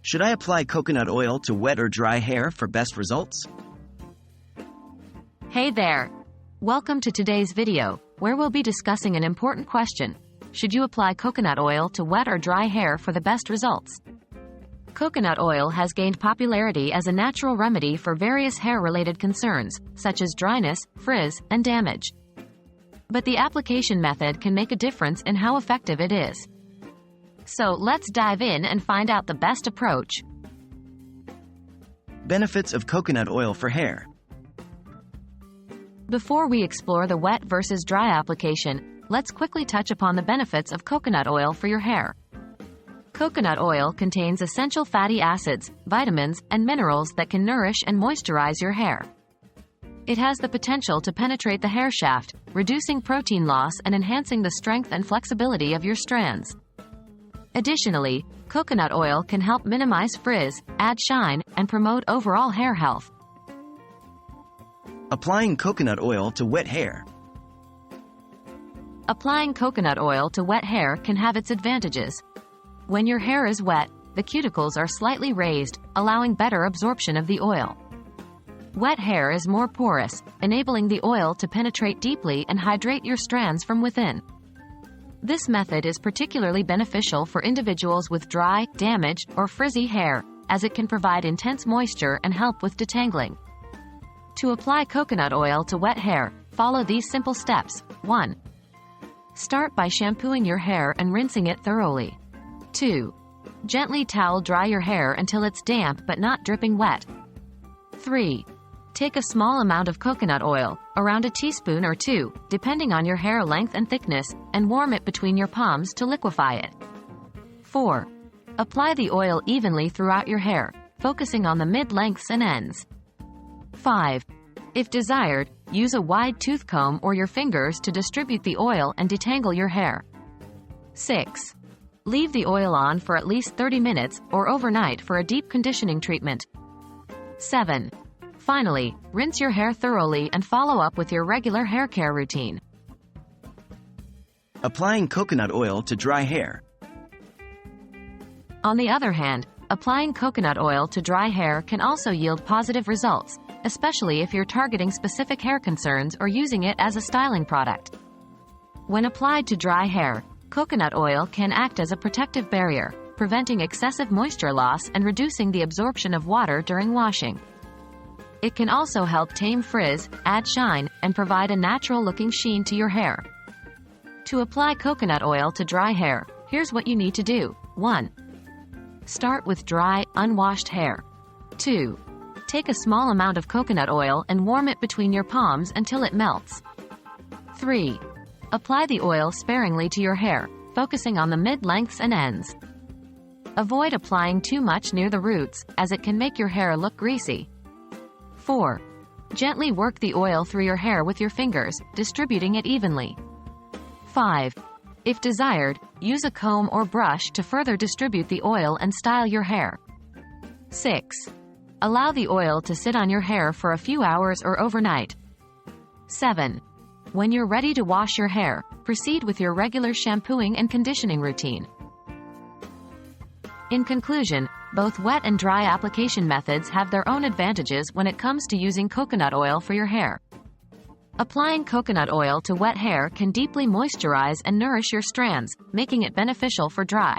Should I apply coconut oil to wet or dry hair for best results? Hey there! Welcome to today's video, where we'll be discussing an important question. Should you apply coconut oil to wet or dry hair for the best results? Coconut oil has gained popularity as a natural remedy for various hair-related concerns, such as dryness, frizz, and damage. But the application method can make a difference in how effective it is. So let's dive in and find out the best approach. Benefits of coconut oil for hair. Before we explore the wet versus dry application, let's quickly touch upon the benefits of coconut oil for your hair. Coconut oil contains essential fatty acids, vitamins, and minerals that can nourish and moisturize your hair. It has the potential to penetrate the hair shaft, reducing protein loss and enhancing the strength and flexibility of your strands. Additionally, coconut oil can help minimize frizz, add shine, and promote overall hair health. Applying coconut oil to wet hair. Applying coconut oil to wet hair can have its advantages. When your hair is wet, the cuticles are slightly raised, allowing better absorption of the oil. Wet hair is more porous, enabling the oil to penetrate deeply and hydrate your strands from within. This method is particularly beneficial for individuals with dry, damaged, or frizzy hair, as it can provide intense moisture and help with detangling. To apply coconut oil to wet hair, follow these simple steps. 1. Start by shampooing your hair and rinsing it thoroughly. 2. Gently towel dry your hair until it's damp but not dripping wet. 3. Take a small amount of coconut oil, around a teaspoon or 2, depending on your hair length and thickness, and warm it between your palms to liquefy it. 4. Apply the oil evenly throughout your hair, focusing on the mid-lengths and ends. 5. If desired, use a wide tooth comb or your fingers to distribute the oil and detangle your hair. 6. Leave the oil on for at least 30 minutes or overnight for a deep conditioning treatment. 7. Finally, rinse your hair thoroughly and follow up with your regular hair care routine. Applying coconut oil to dry hair. On the other hand, applying coconut oil to dry hair can also yield positive results, especially if you're targeting specific hair concerns or using it as a styling product. When applied to dry hair, coconut oil can act as a protective barrier, preventing excessive moisture loss and reducing the absorption of water during washing. It can also help tame frizz, add shine, and provide a natural-looking sheen to your hair. To apply coconut oil to dry hair, here's what you need to do. 1. Start with dry, unwashed hair. 2. Take a small amount of coconut oil and warm it between your palms until it melts. 3. Apply the oil sparingly to your hair, focusing on the mid-lengths and ends. Avoid applying too much near the roots, as it can make your hair look greasy. 4. Gently work the oil through your hair with your fingers, distributing it evenly. 5. If desired, use a comb or brush to further distribute the oil and style your hair. 6. Allow the oil to sit on your hair for a few hours or overnight. 7. When you're ready to wash your hair, proceed with your regular shampooing and conditioning routine. In conclusion, both wet and dry application methods have their own advantages when it comes to using coconut oil for your hair. Applying coconut oil to wet hair can deeply moisturize and nourish your strands, making it beneficial for dry,